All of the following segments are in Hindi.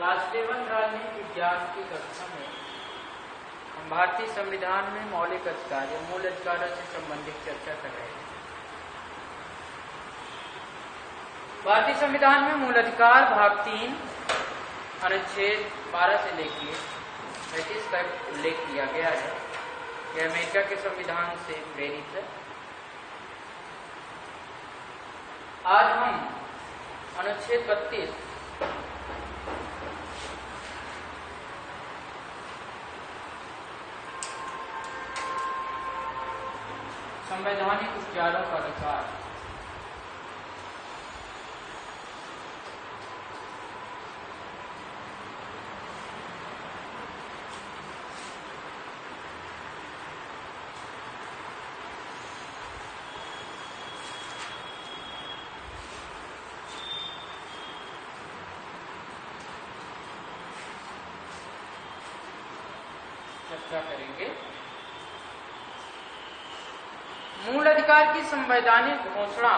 क्लास 11 राजनीति विज्ञान की कक्षा में हम भारतीय संविधान में मौलिक अधिकार या मूल अधिकारों से संबंधित चर्चा कर रहे हैं। भारतीय संविधान में मूल अधिकार भाग 3 अनुच्छेद 12 से लेकर 35 तक उल्लेख किया गया है। यह अमेरिका के संविधान से प्रेरित है। आज हम अनुच्छेद 32 संवैधानिक उपचारों का अधिकार चर्चा करेंगे। मूल अधिकार की संवैधानिक घोषणा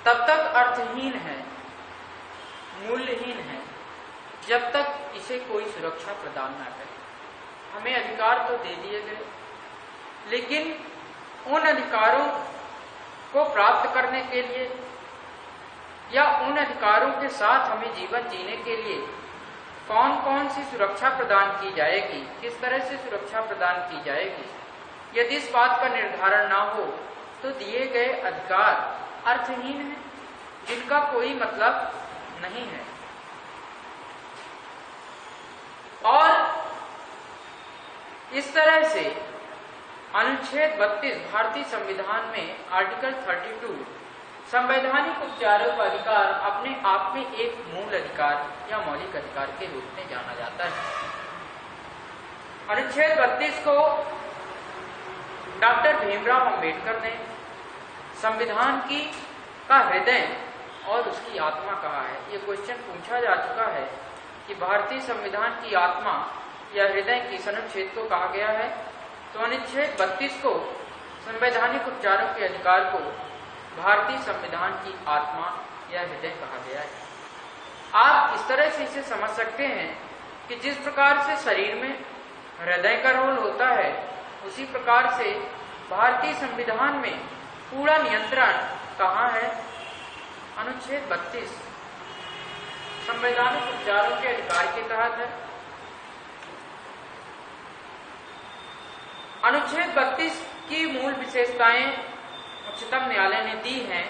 तब तक अर्थहीन है, मूल्यहीन है, जब तक इसे कोई सुरक्षा प्रदान न करे। हमें अधिकार तो दे दिए गए, लेकिन उन अधिकारों को प्राप्त करने के लिए या उन अधिकारों के साथ हमें जीवन जीने के लिए कौन कौन सी सुरक्षा प्रदान की जाएगी, किस तरह से सुरक्षा प्रदान की जाएगी, यदि इस बात का निर्धारण ना हो तो दिए गए अधिकार अर्थहीन हैं, जिनका कोई मतलब नहीं है। और इस तरह से अनुच्छेद 32 भारतीय संविधान में आर्टिकल 32 संवैधानिक उपचारों का अधिकार अपने आप में एक मूल अधिकार या मौलिक अधिकार के रूप में जाना जाता है। अनुच्छेद 32 को डॉक्टर भीमराव अंबेडकर ने संविधान का हृदय और उसकी आत्मा कहा है। ये क्वेश्चन पूछा जा चुका है कि भारतीय संविधान की आत्मा या हृदय किस अनुच्छेद को कहा गया है। तो अनुच्छेद 32 को संवैधानिक उपचारों के अधिकार को भारतीय संविधान की आत्मा या हृदय कहा गया है। आप इस तरह से इसे समझ सकते हैं कि जिस प्रकार से शरीर में हृदय का रोल होता है, उसी प्रकार से भारतीय संविधान में पूरा नियंत्रण कहाँ है? अनुच्छेद 32 संवैधानिक उपचारों के अधिकार के तहत है। अनुच्छेद 32 की मूल विशेषताएं उच्चतम न्यायालय ने दी हैं।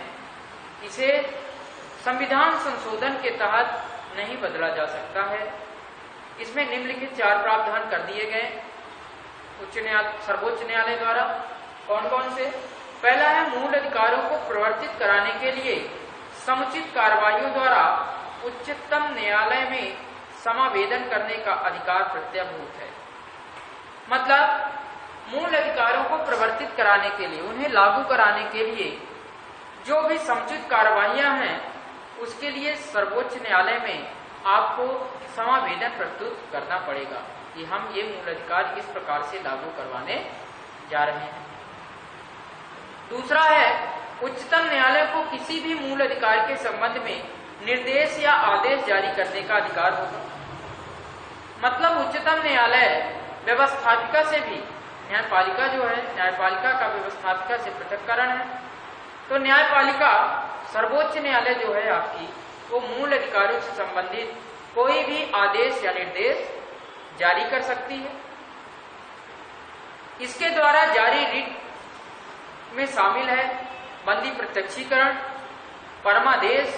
इसे संविधान संशोधन के तहत नहीं बदला जा सकता है। इसमें निम्नलिखित 4 प्रावधान कर दिए गए सर्वोच्च न्यायालय द्वारा। कौन कौन से? पहला है, मूल अधिकारों को प्रवर्तित कराने के लिए समुचित कार्रवाइयों द्वारा उच्चतम न्यायालय में समावेदन करने का अधिकार प्रत्यभूत है। मतलब मूल अधिकारों को प्रवर्तित कराने के लिए, उन्हें लागू कराने के लिए जो भी समुचित कार्रवाइयां हैं, उसके लिए सर्वोच्च न्यायालय में आपको समावेदन प्रस्तुत करना पड़ेगा कि हम ये मूल अधिकार इस प्रकार से लागू करवाने जा रहे हैं। दूसरा है, उच्चतम न्यायालय को किसी भी मूल अधिकार के संबंध में निर्देश या आदेश जारी करने का अधिकार होगा। मतलब उच्चतम न्यायालय व्यवस्थापिका से भी, न्यायपालिका जो है, न्यायपालिका का व्यवस्थापिका से पृथक्करण है। तो न्यायपालिका, सर्वोच्च न्यायालय जो है आपकी, वो मूल अधिकारों से संबंधित कोई भी आदेश या निर्देश जारी कर सकती है। इसके द्वारा जारी रिट में शामिल है बंदी प्रत्यक्षीकरण, परमादेश,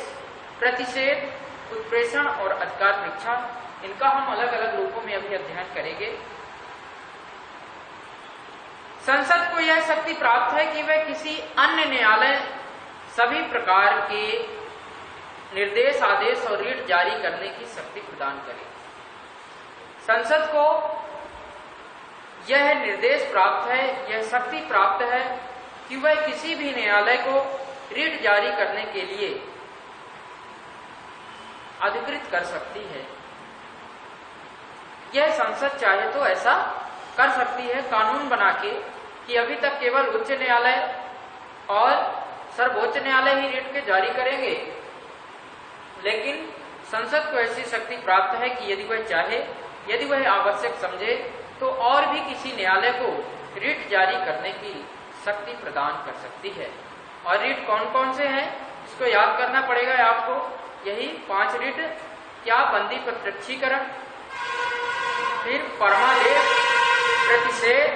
प्रतिषेध, उत्प्रेषण और अधिकार परीक्षा। इनका हम अलग अलग रूपों में अभी अध्ययन करेंगे। संसद को यह शक्ति प्राप्त है कि वह किसी अन्य न्यायालय सभी प्रकार के निर्देश, आदेश और रिट जारी करने की शक्ति प्रदान करे। संसद को यह निर्देश प्राप्त है, यह शक्ति प्राप्त है कि वह किसी भी न्यायालय को रिट जारी करने के लिए अधिकृत कर सकती है। यह संसद चाहे तो ऐसा कर सकती है कानून बना के कि अभी तक केवल उच्च न्यायालय और सर्वोच्च न्यायालय ही रिट के जारी करेंगे, लेकिन संसद को ऐसी शक्ति प्राप्त है कि यदि वह चाहे, यदि वह आवश्यक समझे, तो और भी किसी न्यायालय को रिट जारी करने की शक्ति प्रदान कर सकती है। और रिट कौन कौन से हैं इसको याद करना पड़ेगा आपको। यही 5 रिट, क्या बंदी प्रत्यक्षीकरण, फिर परमादेश, प्रतिषेध,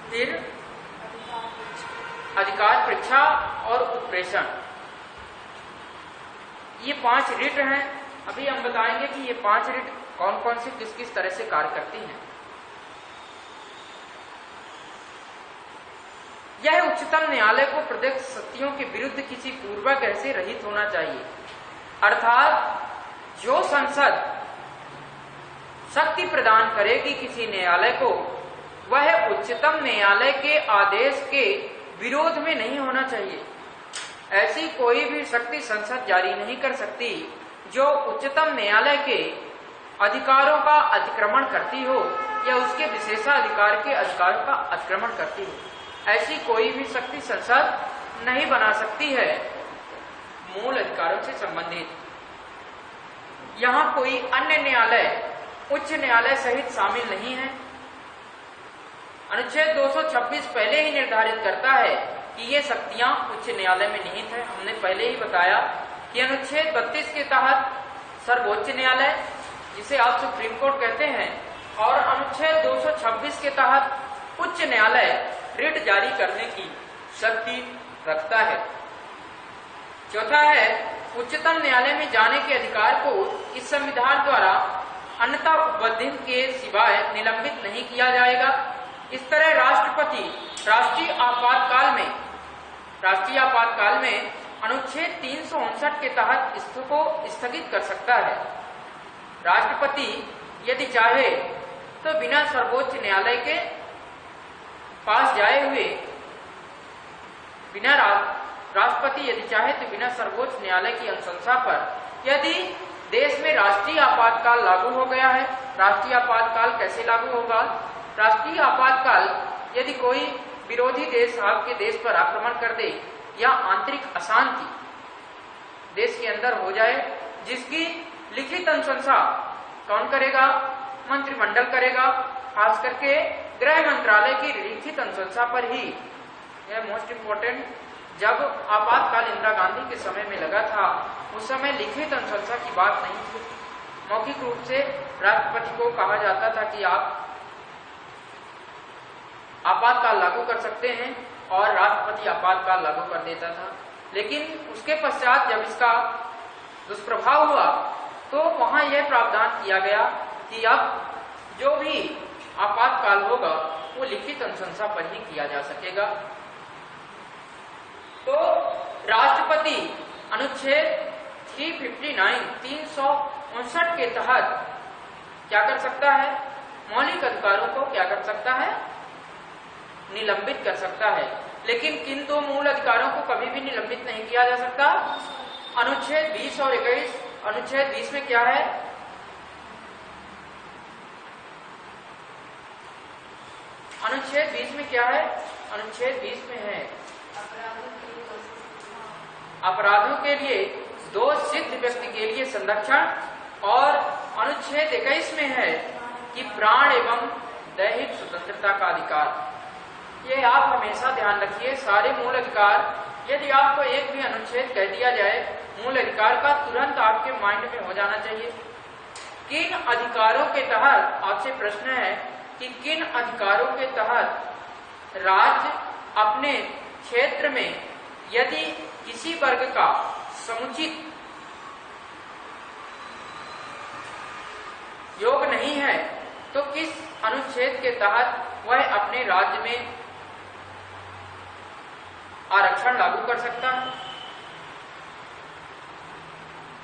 फिर अधिकार परीक्षा और उत्प्रेषण। ये 5 रिट हैं। अभी हम बताएंगे कि ये 5 रिट कौन कौन से किस किस तरह से कार्य करती हैं। यह उच्चतम न्यायालय को प्रत्यक्ष सत्यों के विरुद्ध किसी पूर्वाग्रह से रहित होना चाहिए, अर्थात जो संसद शक्ति प्रदान करेगी किसी न्यायालय को, वह उच्चतम न्यायालय के आदेश के विरोध में नहीं होना चाहिए। ऐसी कोई भी शक्ति संसद जारी नहीं कर सकती जो उच्चतम न्यायालय के अधिकारों का अतिक्रमण करती हो या उसके विशेषाधिकार के अधिकारों का अतिक्रमण करती हो। ऐसी कोई भी शक्ति संसद नहीं बना सकती है मूल अधिकारों से संबंधित। यहाँ कोई अन्य न्यायालय उच्च न्यायालय सहित शामिल नहीं है। अनुच्छेद 226 पहले ही निर्धारित करता है कि ये शक्तियां उच्च न्यायालय में निहित है। हमने पहले ही बताया कि अनुच्छेद 32 के तहत सर्वोच्च न्यायालय, जिसे आप सुप्रीम कोर्ट कहते हैं, और अनुच्छेद 226 के तहत उच्च न्यायालय रिट जारी करने की शक्ति रखता है। चौथा है, उच्चतम न्यायालय में जाने के अधिकार को इस संविधान द्वारा अन्यथा उपबद्ध के सिवाय निलंबित नहीं किया जाएगा। इस तरह राष्ट्रपति राष्ट्रीय आपातकाल में अनुच्छेद 359 के तहत इसको स्थगित कर सकता है। राष्ट्रपति यदि चाहे तो बिना सर्वोच्च न्यायालय के पास जाए हुए, राष्ट्रपति यदि चाहे तो बिना सर्वोच्च न्यायालय की अनुशंसा पर, यदि देश में राष्ट्रीय आपातकाल लागू हो गया है। राष्ट्रीय आपातकाल कैसे लागू होगा? राष्ट्रीय आपातकाल यदि कोई विरोधी देश आपके देश पर आक्रमण कर दे या आंतरिक अशांति देश के अंदर हो जाए, जिसकी लिखित अनुशंसा कौन करेगा? मंत्रिमंडल करेगा। खास करके गृह मंत्रालय की लिखित अनुशंसा पर ही, यह मोस्ट इम्पोर्टेंट, जब आपातकाल इंदिरा गांधी के समय में लगा था, उस समय लिखित अनुशंसा की बात नहीं थी। मौखिक रूप से राष्ट्रपति को कहा जाता था कि आप आपातकाल लागू कर सकते हैं, और राष्ट्रपति आपातकाल लागू कर देता था। लेकिन उसके पश्चात जब इसका दुष्प्रभाव हुआ तो वहां यह प्रावधान किया गया कि अब जो भी आपातकाल होगा वो लिखित अनुशंसा पर ही किया जा सकेगा। तो राष्ट्रपति अनुच्छेद 359 के तहत क्या कर सकता है? मौलिक अधिकारों को क्या कर सकता है? निलंबित कर सकता है। लेकिन किन 2 मूल अधिकारों को कभी भी निलंबित नहीं किया जा सकता? अनुच्छेद 20 और 21। अनुच्छेद 20 में क्या है? अनुच्छेद 20 में क्या है? अनुच्छेद 20 में है अपराधों के लिए दोषसिद्ध व्यक्ति के लिए संरक्षण, और अनुच्छेद 21 में है कि प्राण एवं दैहिक स्वतंत्रता का अधिकार। ये आप हमेशा ध्यान रखिए, सारे मूल अधिकार, यदि आपको एक भी अनुच्छेद कह दिया जाए मूल अधिकार का, तुरंत आपके माइंड में हो जाना चाहिए। किन अधिकारों के तहत, आपसे प्रश्न है कि किन अधिकारों के तहत राज्य अपने क्षेत्र में यदि किसी वर्ग का समुचित योग नहीं है तो किस अनुच्छेद के तहत वह अपने राज्य में आरक्षण लागू कर सकता है?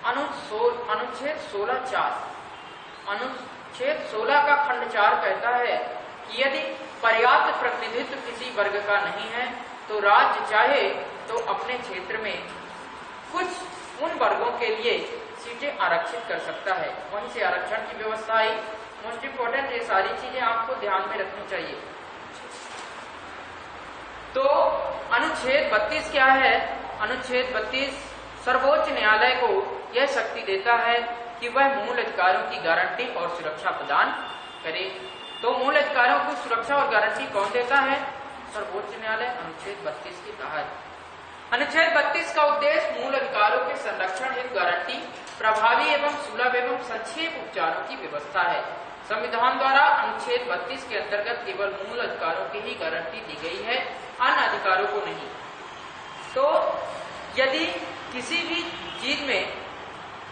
अनुच्छेद 16(4). अनुच्छेद 16 का खंड 4 कहता है कि यदि पर्याप्त प्रतिनिधित्व किसी वर्ग का नहीं है तो राज्य चाहे तो अपने क्षेत्र में कुछ उन वर्गों के लिए सीटें आरक्षित कर सकता है। वहीं से आरक्षण की व्यवस्था आई। मोस्ट इम्पोर्टेंट, ये सारी चीजें आपको ध्यान में रखनी चाहिए। तो अनुच्छेद 32 क्या है? अनुच्छेद 32 सर्वोच्च न्यायालय को यह शक्ति देता है कि वह मूल अधिकारों की गारंटी और सुरक्षा प्रदान करे। तो मूल अधिकारों की सुरक्षा और गारंटी कौन देता है? सर्वोच्च न्यायालय, अनुच्छेद 32 के तहत। अनुच्छेद 32 का उद्देश्य मूल अधिकारों के संरक्षण हेतु गारंटी, प्रभावी एवं सुलभ एवं संक्षेप उपचारों की व्यवस्था है। संविधान द्वारा अनुच्छेद 32 के अंतर्गत केवल मूल अधिकारों की ही गारंटी दी गई है, अन्य अधिकारों को नहीं। तो यदि किसी भी चीज में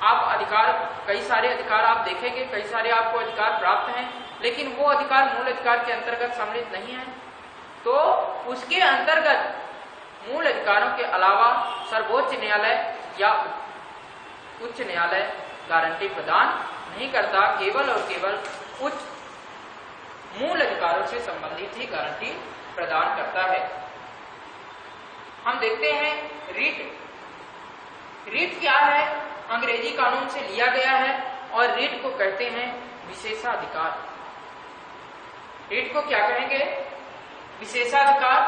आप अधिकार, कई सारे अधिकार आप देखेंगे, कई सारे आपको अधिकार प्राप्त हैं, लेकिन वो अधिकार मूल अधिकार के अंतर्गत सम्मिलित नहीं है, तो उसके अंतर्गत मूल अधिकारों के अलावा सर्वोच्च न्यायालय या उच्च न्यायालय गारंटी प्रदान नहीं करता, केवल और केवल उच्च मूल अधिकारों से संबंधित ही गारंटी प्रदान करता है। हम देखते हैं रिट। रिट क्या है? अंग्रेजी कानून से लिया गया है और रिट को कहते हैं विशेषाधिकार। रिट को क्या कहेंगे? विशेषाधिकार।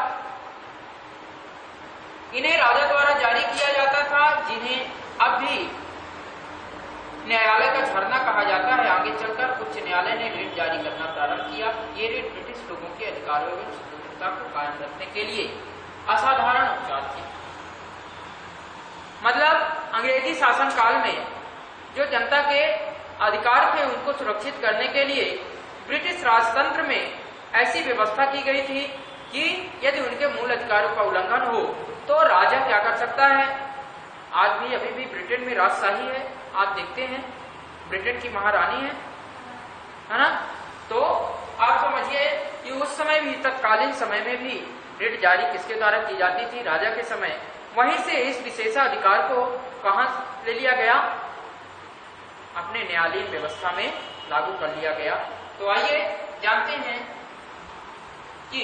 इन्हें राजा द्वारा जारी किया जाता था, जिन्हें अब भी न्यायालय का झरना कहा जाता है। आगे चलकर उच्च न्यायालय ने रिट जारी करना प्रारंभ किया। ये रिट ब्रिटिश लोगों के अधिकारों एवं स्वतंत्रता को कायम रखने के लिए असाधारण उपचार थे। मतलब अंग्रेजी शासन काल में जो जनता के अधिकार थे उनको सुरक्षित करने के लिए ब्रिटिश राजतंत्र में ऐसी व्यवस्था की गई थी कि यदि उनके मूल अधिकारों का उल्लंघन हो तो राजा क्या कर सकता है। आज भी अभी भी ब्रिटेन में राजशाही है, आप देखते हैं, ब्रिटेन की महारानी है ना। तो आप समझिए कि उस समय भी, तत्कालीन समय में भी रिट जारी किसके द्वारा की जाती थी? राजा के समय। वहीं से इस विशेषाधिकार को कहां ले लिया गया? अपने न्यायालयीन व्यवस्था में लागू कर लिया गया। तो आइए जानते हैं कि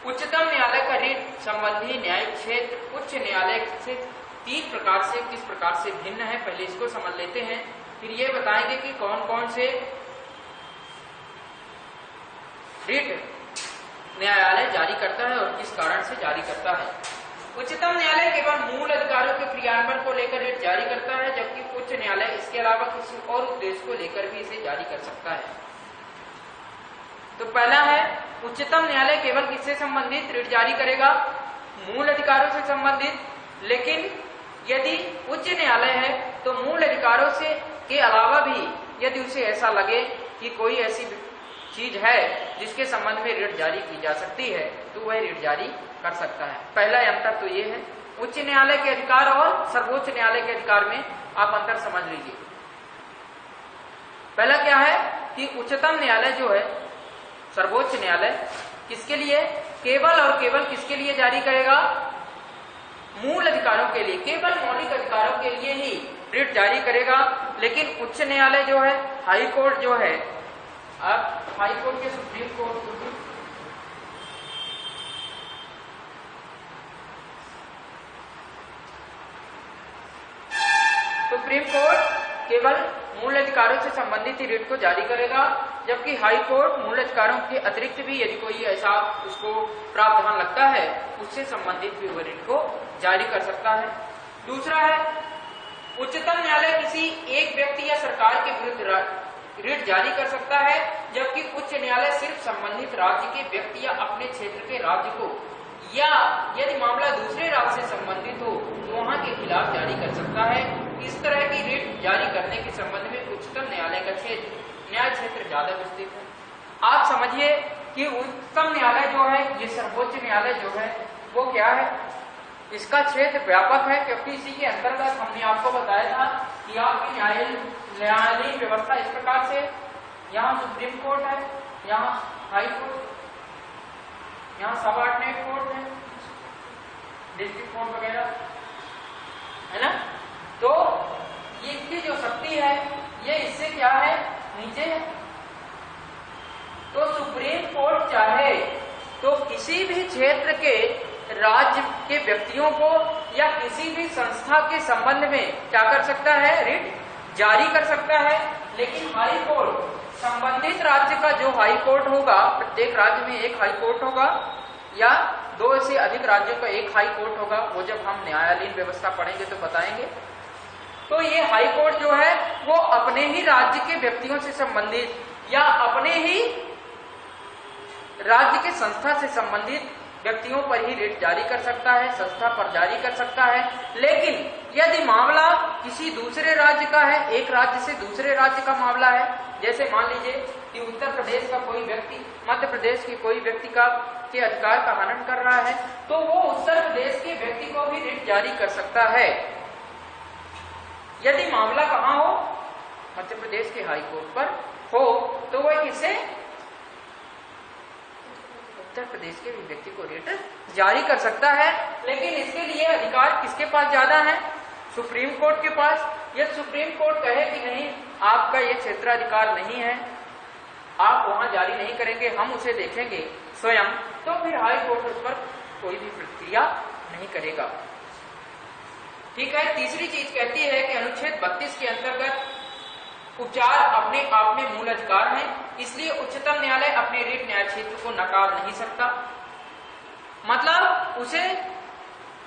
उच्चतम न्यायालय का रिट संबंधी न्यायिक क्षेत्र उच्च न्यायालय से तीन प्रकार से, किस प्रकार से भिन्न है, पहले इसको समझ लेते हैं, फिर ये बताएंगे कि कौन कौन से रिट न्यायालय जारी करता है और किस कारण से जारी करता है। उच्चतम न्यायालय केवल मूल अधिकारों के क्रियान्वयन को लेकर रिट जारी करता है, जबकि उच्च न्यायालय इसके अलावा किसी और उद्देश्य को लेकर भी इसे जारी कर सकता है। तो पहला है, उच्चतम न्यायालय केवल किससे संबंधित रिट जारी करेगा? मूल अधिकारों से संबंधित। लेकिन यदि उच्च न्यायालय है तो मूल अधिकारों से के अलावा भी यदि उसे ऐसा लगे कि कोई ऐसी चीज है जिसके संबंध में रिट जारी की जा सकती है तो वह रिट जारी कर सकता है। पहला अंतर तो ये है, उच्च न्यायालय के अधिकार और सर्वोच्च न्यायालय के अधिकार में आप अंतर समझ लीजिए। पहला क्या है कि उच्चतम न्यायालय जो है, सर्वोच्च न्यायालय किसके लिए, केवल और केवल किसके लिए जारी करेगा? मूल अधिकारों के लिए, केवल मौलिक अधिकारों के लिए ही रिट जारी करेगा। लेकिन उच्च न्यायालय जो है, हाई कोर्ट जो है, अब हाई कोर्ट के सुप्रीम कोर्ट, सुप्रीम कोर्ट केवल मूल अधिकारों से संबंधित ही रिट को जारी करेगा, जबकि हाई कोर्ट मूल अधिकारों के अतिरिक्त भी यदि कोई ऐसा उसको प्रावधान लगता है उससे संबंधित भी वो रिट को जारी कर सकता है। दूसरा है, उच्चतम न्यायालय किसी एक व्यक्ति या सरकार के विरुद्ध रिट जारी कर सकता है, जबकि उच्च न्यायालय सिर्फ संबंधित राज्य के व्यक्ति या अपने क्षेत्र के राज्य को, या यदि मामला दूसरे राज्य से संबंधित हो तो वहां के खिलाफ जारी कर सकता है। इस तरह की रिट जारी करने के संबंध में उच्चतम न्यायालय का क्षेत्र, न्याय क्षेत्र ज्यादा विस्तृत है। आप समझिए कि उच्चतम न्यायालय जो है, ये सर्वोच्च न्यायालय जो है वो क्या है, इसका क्षेत्र व्यापक है, क्योंकि इसी के अंतर्गत हमने आपको बताया था कि आपकी न्यायालयीन व्यवस्था इस प्रकार से, यहाँ सुप्रीम कोर्ट है, यहाँ हाई कोर्ट, यहाँ सबऑर्डिनेट कोर्ट है, डिस्ट्रिक्ट कोर्ट वगैरह है ना। तो ये इसकी जो शक्ति है ये इससे क्या है, नीचे है। तो सुप्रीम कोर्ट चाहे तो किसी भी क्षेत्र के राज्य के व्यक्तियों को या किसी भी संस्था के संबंध में क्या कर सकता है, रिट जारी कर सकता है। लेकिन हाई कोर्ट, संबंधित राज्य का जो हाई कोर्ट होगा, प्रत्येक राज्य में एक हाई कोर्ट होगा, या 2 से अधिक राज्यों का एक हाई कोर्ट होगा, वो जब हम न्यायालयीन व्यवस्था पढ़ेंगे तो बताएंगे। तो ये हाई कोर्ट जो है वो अपने ही राज्य के व्यक्तियों से संबंधित या अपने ही राज्य के संस्था से संबंधित व्यक्तियों पर ही रिट जारी कर सकता है, संस्था पर जारी कर सकता है। लेकिन यदि मामला किसी दूसरे राज्य का है, एक राज्य से दूसरे राज्य का मामला है, जैसे मान लीजिए कि उत्तर प्रदेश का कोई व्यक्ति मध्य प्रदेश के कोई व्यक्ति के अधिकार का हनन कर रहा है, तो वो उत्तर प्रदेश के व्यक्ति को भी रिट जारी कर सकता है। यदि मामला कहाँ हो, मध्य प्रदेश के हाई कोर्ट पर हो, तो वह किसे उत्तर प्रदेश के भी व्यक्ति को रिट जारी कर सकता है। लेकिन इसके लिए अधिकार किसके पास ज्यादा है? सुप्रीम कोर्ट के पास। यदि सुप्रीम कोर्ट कहे कि नहीं, आपका ये क्षेत्राधिकार नहीं है, आप वहां जारी नहीं करेंगे, हम उसे देखेंगे स्वयं, तो फिर हाई कोर्ट उस पर कोई भी प्रतिक्रिया नहीं करेगा। ठीक है। तीसरी चीज कहती है कि अनुच्छेद 32 के अंतर्गत उपचार अपने आप में मूल अधिकार है, इसलिए उच्चतम न्यायालय अपने रिट न्याय क्षेत्र को नकार नहीं सकता। मतलब उसे,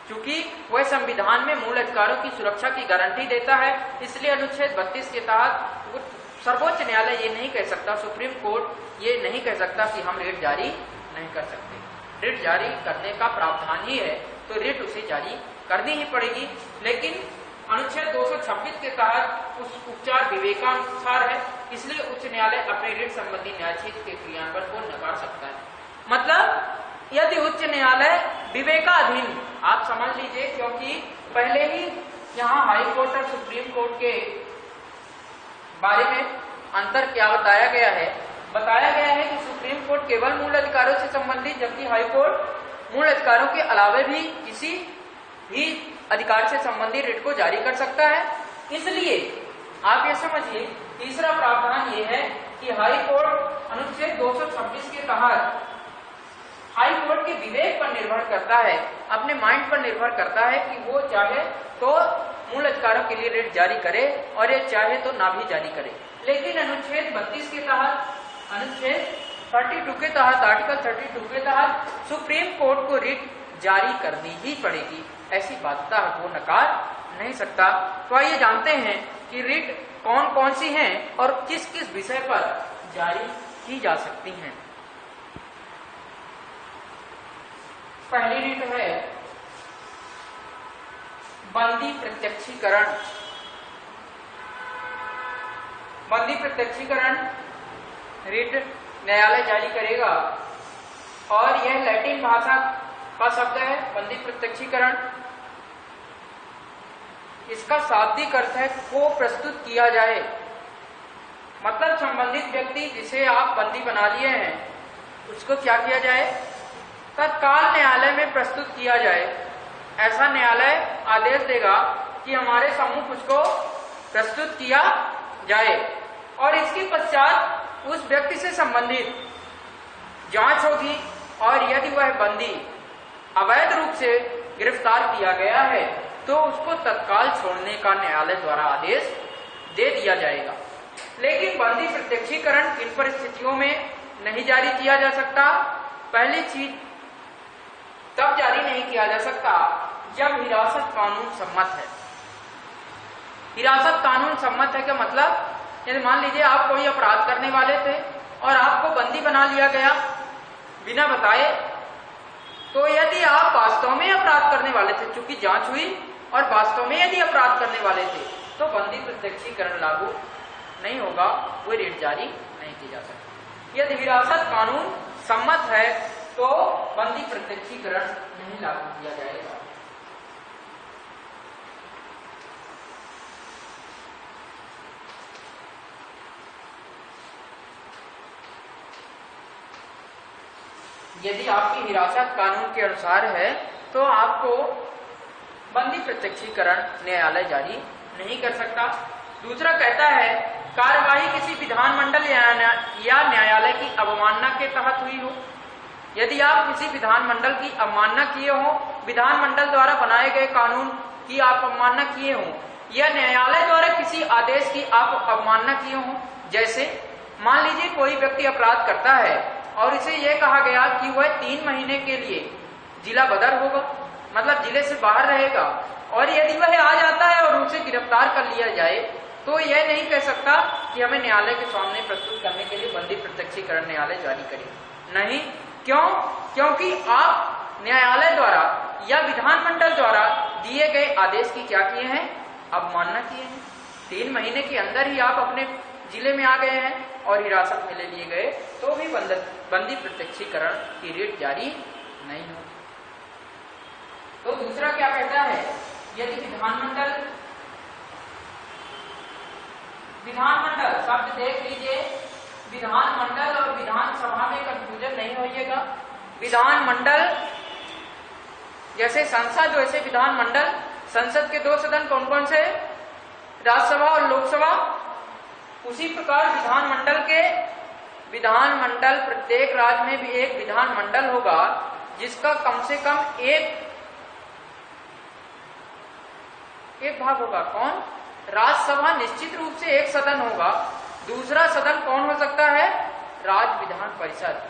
क्योंकि वह संविधान में मूल अधिकारों की सुरक्षा की गारंटी देता है, इसलिए अनुच्छेद 32 के तहत सर्वोच्च न्यायालय ये नहीं कह सकता, सुप्रीम कोर्ट ये नहीं कह सकता कि हम रिट जारी नहीं कर सकते। रिट जारी करने का प्रावधान ही है, तो रिट उसे जारी करनी ही पड़ेगी। लेकिन अनुच्छेद 226 के तहत उस उपचार विवेकानुसार है, इसलिए उच्च न्यायालय अपने रिट संबंधी न्यायाधीश के क्रियान्वयन को नकार सकता है। मतलब यदि उच्च न्यायालय विवेकाधीन, आप समझ लीजिए, क्योंकि पहले ही यहाँ हाई कोर्ट और सुप्रीम कोर्ट के बारे में अंतर क्या बताया गया है। बताया गया है कि सुप्रीम कोर्ट केवल मूल अधिकारों से संबंधित, जबकि हाई कोर्ट मूल अधिकारों के अलावा भी किसी भी अधिकार से संबंधित रिट को जारी कर सकता है। इसलिए आप ये समझिए, तीसरा प्रावधान ये है कि हाई कोर्ट अनुच्छेद 226 के तहत हाई कोर्ट के विवेक पर निर्भर करता है, अपने माइंड पर निर्भर करता है कि वो चाहे तो मूल अधिकारों के लिए रिट जारी करे और ये चाहे तो ना भी जारी करे। लेकिन अनुच्छेद 32 के तहत, अनुच्छेद 32 के तहत, आर्टिकल 32 के तहत सुप्रीम कोर्ट को रिट जारी करनी ही पड़ेगी, ऐसी बाध्यता वो नकार नहीं सकता। तो आइए जानते हैं कि रिट कौन कौन सी हैं और किस किस विषय पर जारी की जा सकती हैं। पहली रिट है बंदी प्रत्यक्षीकरण। बंदी प्रत्यक्षीकरण रिट न्यायालय जारी करेगा और यह लैटिन भाषा का शब्द है। बंदी प्रत्यक्षीकरण, इसका शाब्दिक अर्थ है को प्रस्तुत किया जाए। मतलब संबंधित व्यक्ति जिसे आप बंदी बना लिए हैं, उसको क्या किया जाए? तत्काल न्यायालय में प्रस्तुत किया जाए। ऐसा न्यायालय आदेश देगा कि हमारे सम्मुख उसको प्रस्तुत किया जाए और इसके पश्चात उस व्यक्ति से संबंधित जांच होगी और यदि वह बंदी अवैध रूप से गिरफ्तार किया गया है तो उसको तत्काल छोड़ने का न्यायालय द्वारा आदेश दे दिया जाएगा। लेकिन बंदी प्रत्यक्षीकरण किन परिस्थितियों में नहीं जारी किया जा सकता? पहली चीज, तब जारी नहीं किया जा सकता जब हिरासत कानून सम्मत है। हिरासत कानून सम्मत है का मतलब, यदि मान लीजिए आप कोई अपराध करने वाले थे और आपको बंदी बना लिया गया बिना बताए, तो यदि आप वास्तव में अपराध करने वाले थे, चूंकि जांच हुई और वास्तव में यदि अपराध करने वाले थे, तो बंदी प्रत्यक्षीकरण लागू नहीं होगा, वो रिट जारी नहीं की जा सकती। यदि हिरासत कानून सम्मत है तो बंदी प्रत्यक्षीकरण नहीं लागू किया जाएगा। यदि आपकी हिरासत कानून के अनुसार है तो आपको बंदी प्रत्यक्षीकरण न्यायालय जारी नहीं कर सकता। दूसरा कहता है कार्यवाही किसी विधानमंडल या न्यायालय की अवमानना के तहत हुई हो। यदि आप किसी विधानमंडल की अवमानना किए हो, विधानमंडल द्वारा बनाए गए कानून की आप अवमानना किए हो, या न्यायालय द्वारा किसी आदेश की आप अवमानना किए हो। जैसे मान लीजिए कोई व्यक्ति अपराध करता है और इसे यह कहा गया कि वह 3 महीने के लिए जिला बदर होगा, मतलब जिले से बाहर रहेगा। और यदि वह आ जाता है और उसे गिरफ्तार कर लिया जाए तो यह नहीं कह सकता कि हमें न्यायालय के सामने प्रस्तुत करने के लिए बंदी प्रत्यक्षीकरण न्यायालय जारी करे। नहीं, क्यों? क्योंकि आप न्यायालय द्वारा या विधानमंडल द्वारा दिए गए आदेश की क्या किए हैं? अवमानना किए हैं। 3 महीने के अंदर ही आप अपने जिले में आ गए हैं और हिरासत में ले लिए गए तो भी बंदी प्रत्यक्षीकरण की रिट जारी नहीं हो। तो दूसरा क्या कहता है, यदि विधानमंडल शब्द देख लीजिए, विधानमंडल और विधानसभा में कंफ्यूजन नहीं होइएगा। विधानमंडल जैसे संसद वैसे विधानमंडल। संसद के 2 सदन कौन कौन से? राज्यसभा और लोकसभा। उसी प्रकार विधानमंडल प्रत्येक राज्य में भी एक विधानमंडल होगा जिसका कम से कम एक भाग होगा। कौन? राज्यसभा निश्चित रूप से एक सदन होगा। दूसरा सदन कौन हो सकता है? राज्य विधान परिषद।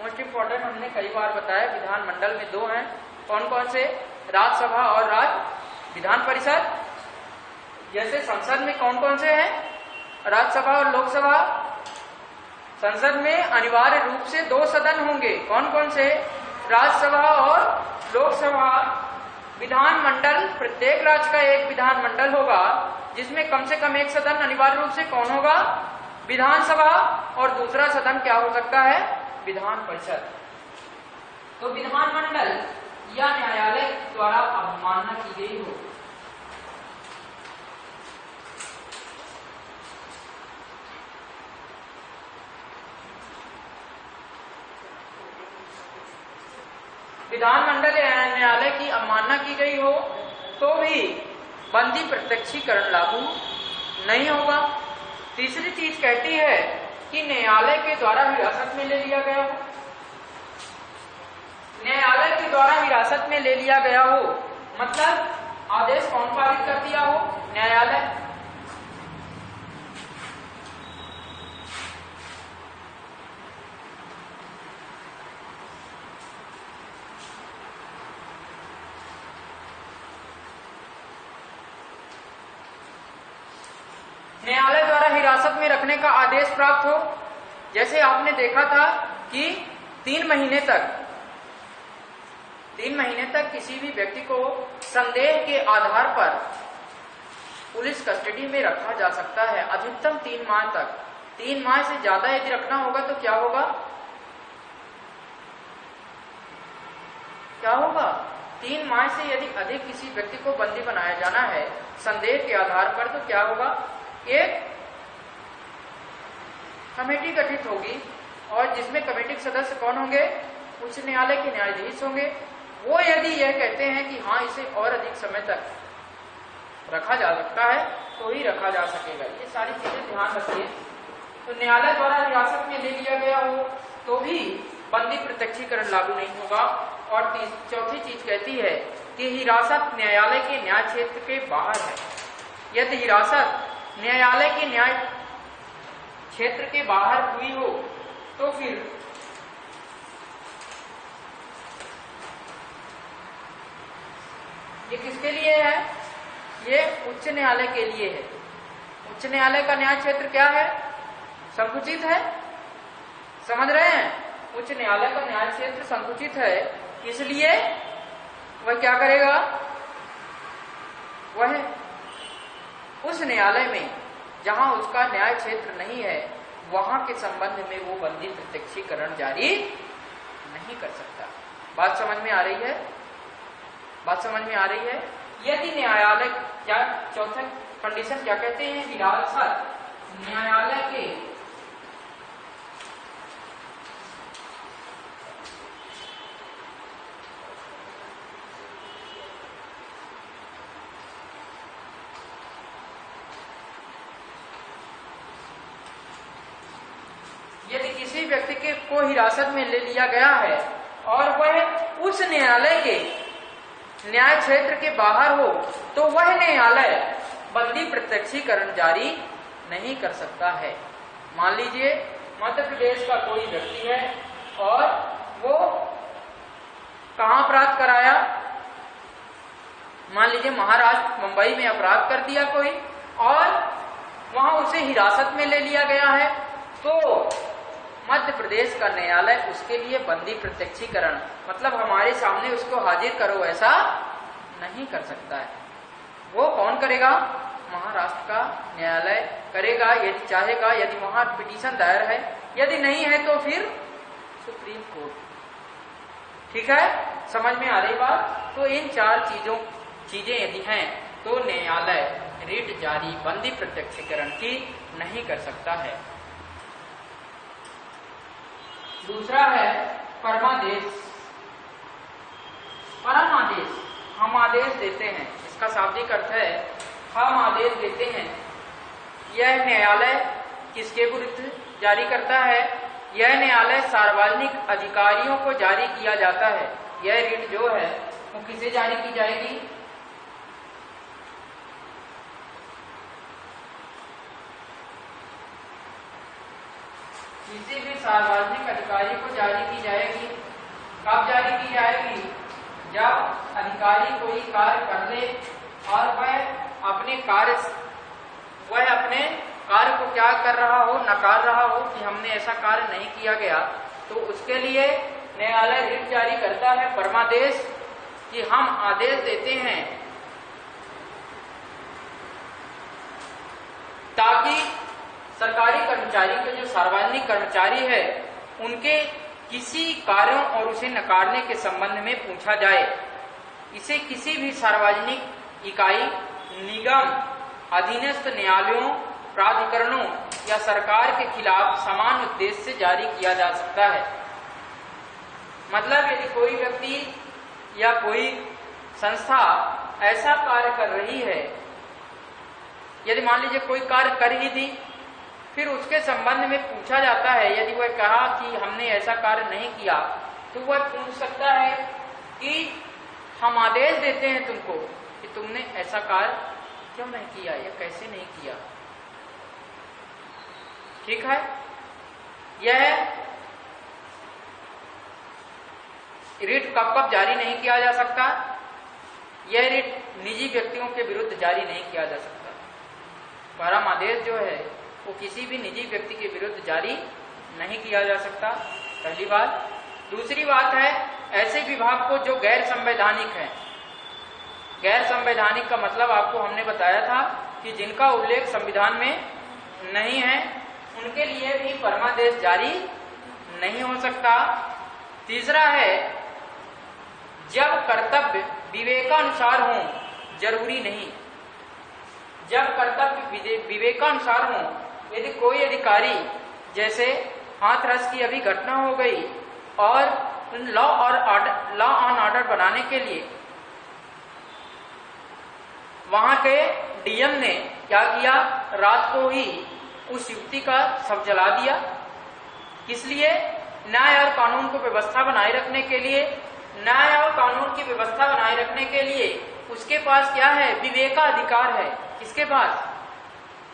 मोस्ट इंपॉर्टेंट, हमने कई बार बताया विधानमंडल में 2 हैं। कौन कौन से? राज्यसभा और राज्य विधान परिषद। जैसे संसद में कौन कौन से हैं? राज्यसभा और लोकसभा। संसद में अनिवार्य रूप से 2 सदन होंगे। कौन कौन से? राज्यसभा और लोकसभा। विधानमंडल प्रत्येक राज्य का एक विधानमंडल होगा जिसमें कम से कम एक सदन अनिवार्य रूप से कौन होगा? विधानसभा। और दूसरा सदन क्या हो सकता है? विधान परिषद। तो विधानमंडल या न्यायालय द्वारा अवमानना की गई हो। विधानमंडल या न्यायालय की अवमानना की गई हो तो भी बंदी प्रत्यक्षीकरण लागू नहीं होगा। तीसरी चीज कहती है कि न्यायालय के द्वारा हिरासत में ले लिया गया हो। न्यायालय के द्वारा हिरासत में ले लिया गया हो मतलब आदेश कौन पारित कर दिया हो? न्यायालय। न्यायालय द्वारा हिरासत में रखने का आदेश प्राप्त हो। जैसे आपने देखा था कि 3 महीने तक किसी भी व्यक्ति को संदेह के आधार पर पुलिस कस्टडी में रखा जा सकता है, अधिकतम 3 माह तक। 3 माह से ज्यादा यदि रखना होगा तो क्या होगा? 3 माह से यदि अधिक किसी व्यक्ति को बंदी बनाया जाना है संदेह के आधार पर तो क्या होगा? एक कमेटी गठित होगी और जिसमें कमेटी के सदस्य कौन होंगे? उच्च न्यायालय के न्यायाधीश होंगे। वो यदि यह कहते हैं कि हाँ इसे और अधिक समय तक रखा जा सकता है तो ही रखा जा सकेगा। ये सारी चीजें ध्यान रखिए। तो न्यायालय द्वारा हिरासत में ले लिया गया हो तो भी बंदी प्रत्यक्षीकरण लागू नहीं होगा। और चौथी चीज कहती है कि हिरासत न्यायालय के न्याय क्षेत्र के बाहर है। यदि हिरासत न्यायालय के न्याय क्षेत्र के बाहर हुई हो तो फिर ये किसके लिए है? ये उच्च न्यायालय के लिए है। उच्च न्यायालय का न्याय क्षेत्र क्या है? संकुचित है। समझ रहे हैं? उच्च न्यायालय का न्याय क्षेत्र संकुचित है, इसलिए वह क्या करेगा? वह उस न्यायालय में जहां उसका न्याय क्षेत्र नहीं है वहां के संबंध में वो बंदी प्रत्यक्षीकरण जारी नहीं कर सकता। बात समझ में आ रही है? बात समझ में आ रही है? यदि न्यायालय क्या, चौथा कंडीशन क्या कहते हैं? हिरासत न्यायालय के यदि किसी व्यक्ति को हिरासत में ले लिया गया है और वह उस न्यायालय के न्याय क्षेत्र के बाहर हो तो वह न्यायालय बंदी प्रत्यक्षीकरण जारी नहीं कर सकता है। मान लीजिए मध्य प्रदेश का कोई व्यक्ति है, और वो कहां अपराध कराया, मान लीजिए महाराष्ट्र मुंबई में अपराध कर दिया कोई और वहां उसे हिरासत में ले लिया गया है, तो मध्य प्रदेश का न्यायालय उसके लिए बंदी प्रत्यक्षीकरण मतलब हमारे सामने उसको हाजिर करो ऐसा नहीं कर सकता है। वो कौन करेगा, महाराष्ट्र का न्यायालय करेगा यदि चाहेगा, यदि वहां पिटीशन दायर है, यदि नहीं है तो फिर सुप्रीम कोर्ट। ठीक है, समझ में आ रही बात। तो इन चार चीजें यदि हैं तो न्यायालय रिट जारी बंदी प्रत्यक्षीकरण की नहीं कर सकता है। दूसरा है परमादेश। परम आदेश, हम आदेश देते हैं, इसका शाब्दिक अर्थ है हम आदेश देते हैं। यह न्यायालय किसके विरुद्ध जारी करता है, यह न्यायालय सार्वजनिक अधिकारियों को जारी किया जाता है। यह रिट जो है वो किसे जारी की जाएगी, किसी भी सार्वजनिक अधिकारी को जारी की जाएगी। कब जारी की जाएगी, जब अधिकारी कोई कार्य कर ले और वह अपने कार्य को क्या कर रहा हो, नकार रहा हो कि हमने ऐसा कार्य नहीं किया गया, तो उसके लिए न्यायालय रिट जारी करता है परमादेश कि हम आदेश देते हैं ताकि सरकारी कर्मचारी के जो सार्वजनिक कर्मचारी है उनके किसी कार्यों और उसे नकारने के संबंध में पूछा जाए। इसे किसी भी सार्वजनिक इकाई, निगम, अधीनस्थ न्यायालयों, प्राधिकरणों या सरकार के खिलाफ समान उद्देश्य से जारी किया जा सकता है। मतलब यदि कोई व्यक्ति या कोई संस्था ऐसा कार्य कर रही है, यदि मान लीजिए कोई कार्य कर ही थी, फिर उसके संबंध में पूछा जाता है, यदि वह कहा कि हमने ऐसा कार्य नहीं किया, तो वह पूछ सकता है कि हम आदेश देते हैं तुमको कि तुमने ऐसा कार्य क्यों नहीं किया या कैसे नहीं किया। ठीक है, यह रिट कब कब जारी नहीं किया जा सकता, यह रिट निजी व्यक्तियों के विरुद्ध जारी नहीं किया जा सकता। परम आदेश जो है वो किसी भी निजी व्यक्ति के विरुद्ध जारी नहीं किया जा सकता, पहली बात। दूसरी बात है ऐसे विभाग को जो गैर संवैधानिक है। गैर संवैधानिक का मतलब आपको हमने बताया था कि जिनका उल्लेख संविधान में नहीं है, उनके लिए भी परमादेश जारी नहीं हो सकता। तीसरा है जब कर्तव्य विवेकानुसार हो, जरूरी नहीं, जब कर्तव्य विवेकानुसार हो, यदि कोई अधिकारी जैसे हाथरस की अभी घटना हो गई और लॉ ऑन ऑर्डर बनाने के लिए वहां के डीएम ने क्या किया, रात को ही उस युवती का शव जला दिया। किस लिए, न्याय और कानून को व्यवस्था बनाए रखने के लिए। न्याय और कानून की व्यवस्था बनाए रखने के लिए उसके पास क्या है, विवेकाधिकार है। किसके पास,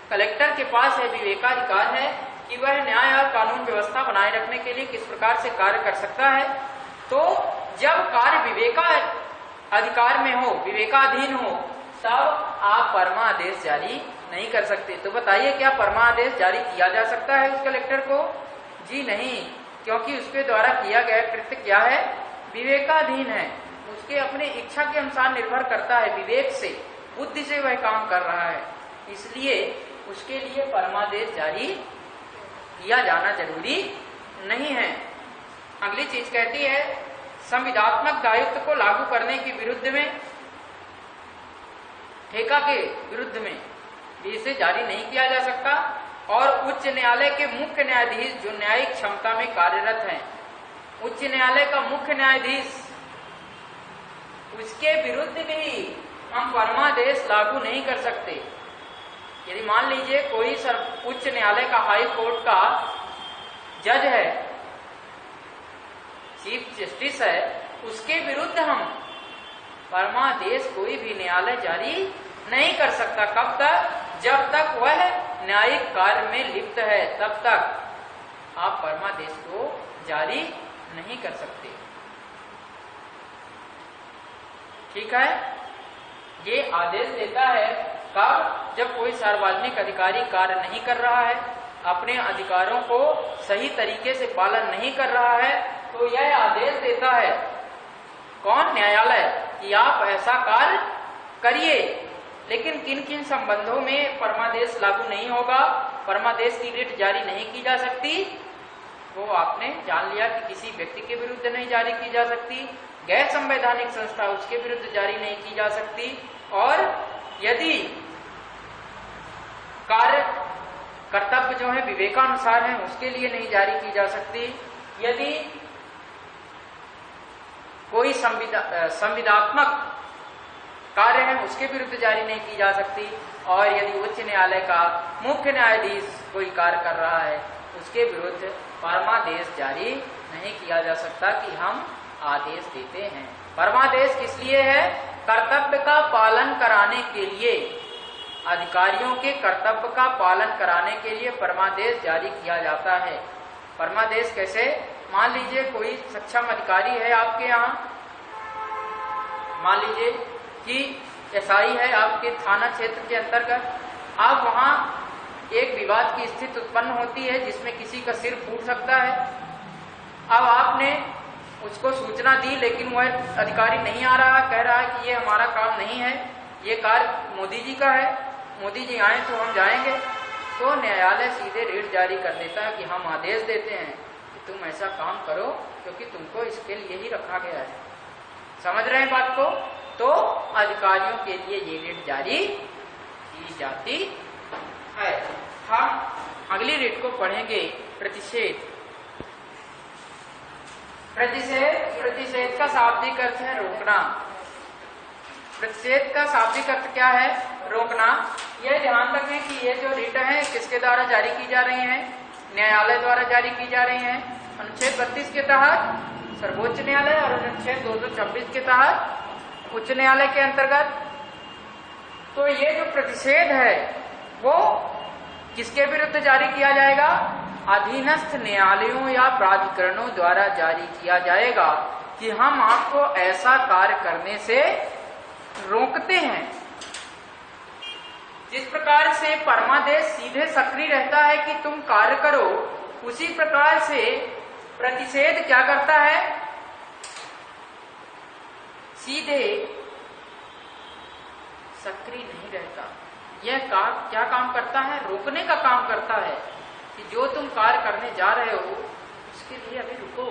कलेक्टर के पास है, विवेकाधिकार है कि वह न्याय और कानून व्यवस्था बनाए रखने के लिए किस प्रकार से कार्य कर सकता है। तो जब कार्य विवेकाधिकार में हो, विवेकाधीन हो, तब आप परमादेश जारी नहीं कर सकते। तो बताइए क्या परमादेश जारी किया जा सकता है उस कलेक्टर को? जी नहीं, क्योंकि उसके द्वारा किया गया कृत्य क्या है, विवेकाधीन है, उसके अपने इच्छा के अनुसार निर्भर करता है, विवेक से, बुद्धि से वह काम कर रहा है, इसलिए उसके लिए परमादेश जारी किया जाना जरूरी नहीं है। अगली चीज कहती है संविदात्मक दायित्व को लागू करने के विरुद्ध में, ठेका के विरुद्ध में इसे जारी नहीं किया जा सकता। और उच्च न्यायालय के मुख्य न्यायाधीश जो न्यायिक क्षमता में कार्यरत हैं, उच्च न्यायालय का मुख्य न्यायाधीश, उसके विरुद्ध भी हम परमादेश लागू नहीं कर सकते। यदि मान लीजिए कोई उच्च न्यायालय का, हाई कोर्ट का जज है, चीफ जस्टिस है, उसके विरुद्ध हम परमादेश कोई भी न्यायालय जारी नहीं कर सकता। कब तक, जब तक वह न्यायिक कार्य में लिप्त है, तब तक आप परमादेश को जारी नहीं कर सकते। ठीक है, ये आदेश देता है कब? जब कोई सार्वजनिक अधिकारी कार्य नहीं कर रहा है, अपने अधिकारों को सही तरीके से पालन नहीं कर रहा है, तो यह आदेश देता है कौन? न्यायालय, कि आप ऐसा कार्य करिए। लेकिन किन किन संबंधों में परमादेश लागू नहीं होगा, परमादेश की रिट जारी नहीं की जा सकती? वो आपने जान लिया कि किसी व्यक्ति के विरुद्ध नहीं जारी की जा सकती, गैर संवैधानिक संस्था उसके विरुद्ध जारी नहीं की जा सकती, और यदि कार्य कर्तव्य जो है विवेकानुसार है उसके लिए नहीं जारी की जा सकती, यदि कोई संविदात्मक कार्य है उसके विरुद्ध जारी नहीं की जा सकती, और यदि उच्च न्यायालय का मुख्य न्यायाधीश कोई कार्य कर रहा है उसके विरुद्ध परमादेश जारी नहीं किया जा सकता कि हम आदेश देते हैं। परमादेश किस लिए है? कर्तव्य का पालन कराने के लिए, अधिकारियों के कर्तव्य का पालन कराने के लिए परमादेश जारी किया जाता है। परमादेश कैसे? मान लीजिए कोई सक्षम अधिकारी है आपके यहाँ, मान लीजिए कि एसआई है आपके थाना क्षेत्र के अंतर्गत, आप वहां एक विवाद की स्थिति उत्पन्न होती है जिसमें किसी का सिर फूट सकता है। अब आपने उसको सूचना दी, लेकिन वह अधिकारी नहीं आ रहा, कह रहा है कि ये हमारा काम नहीं है, ये कार्य मोदी जी का है, मोदी जी आए तो हम जाएंगे, तो न्यायालय सीधे रिट जारी कर देता है कि हम आदेश देते हैं कि तुम ऐसा काम करो क्योंकि तुमको इसके लिए ही रखा गया है। समझ रहे हैं बात को? तो अधिकारियों के लिए ये रिट जारी की जाती है। हम अगली रिट को पढ़ेंगे, प्रतिषेध। प्रतिषेध का शाब्दिक अर्थ है रोकना। प्रतिषेध का शाब्दिक अर्थ क्या है? रोकना। यह ध्यान रखें कि ये जो रिट है किसके द्वारा जारी की जा रही है? न्यायालय द्वारा जारी की जा रही है। अनुच्छेद 32 के तहत सर्वोच्च न्यायालय और अनुच्छेद 226 के तहत उच्च न्यायालय के अंतर्गत। तो ये जो प्रतिषेध है वो किसके विरुद्ध जारी किया जाएगा? अधीनस्थ न्यायालयों या प्राधिकरणों द्वारा जारी किया जाएगा कि हम आपको ऐसा कार्य करने से रोकते हैं। जिस प्रकार से परमादेश सीधे सक्रिय रहता है कि तुम कार्य करो, उसी प्रकार से प्रतिषेध क्या करता है? सीधे सक्रिय नहीं रहता। यह क्या काम करता है? रोकने का काम करता है कि जो तुम कार्य करने जा रहे हो उसके लिए अभी रुको,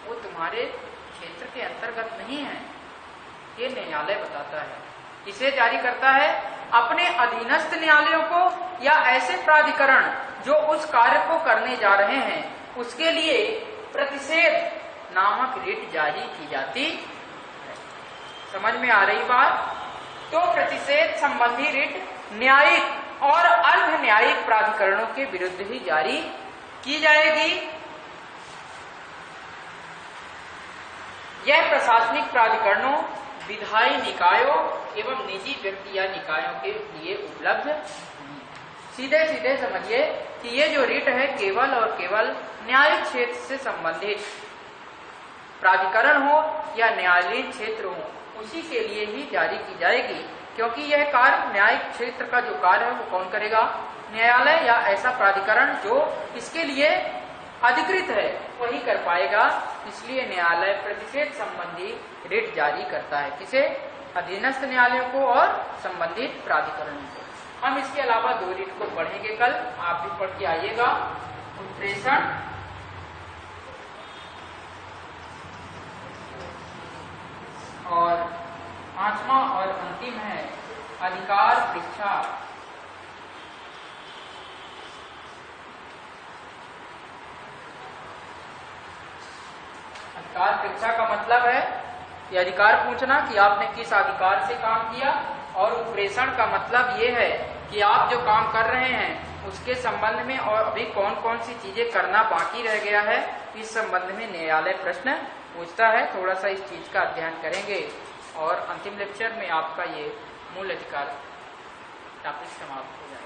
वो तुम्हारे क्षेत्र के अंतर्गत नहीं है, ये न्यायालय बताता है। इसे जारी करता है अपने अधीनस्थ न्यायालयों को या ऐसे प्राधिकरण जो उस कार्य को करने जा रहे हैं उसके लिए प्रतिषेध नामक रिट जारी की जाती है। समझ में आ रही बात? तो प्रतिषेध संबंधी रिट न्यायिक और अर्ध न्यायिक प्राधिकरणों के विरुद्ध ही जारी की जाएगी। यह प्रशासनिक प्राधिकरणों, विधायी निकायों एवं निजी व्यक्ति या निकायों के लिए उपलब्ध नहीं। सीधे सीधे समझिए कि ये जो रिट है केवल और केवल न्यायिक क्षेत्र से संबंधित प्राधिकरण हो या न्यायालयीन क्षेत्र हो उसी के लिए ही जारी की जाएगी, क्योंकि यह कार्य न्यायिक क्षेत्र का जो कार्य है वो कौन करेगा? न्यायालय या ऐसा प्राधिकरण जो इसके लिए अधिकृत है वही कर पाएगा। इसलिए न्यायालय प्रतिषेध संबंधी रिट जारी करता है। किसे? अधीनस्थ न्यायालयों को और संबंधित प्राधिकरणों को। हम इसके अलावा 2 रिट को पढ़ेंगे कल, आप भी पढ़ के आइएगा। उत्प्रेषण और 5वां और अंतिम है अधिकार परीक्षा। अधिकार परीक्षा का मतलब है कि अधिकार पूछना कि आपने किस अधिकार से काम किया, और उत्प्रेषण का मतलब ये है कि आप जो काम कर रहे हैं उसके संबंध में और अभी कौन कौन सी चीजें करना बाकी रह गया है, इस संबंध में न्यायालय प्रश्न पूछता है। थोड़ा सा इस चीज का अध्ययन करेंगे और अंतिम लेक्चर में आपका ये मूल अधिकार टॉपिक समाप्त हो जाएगा।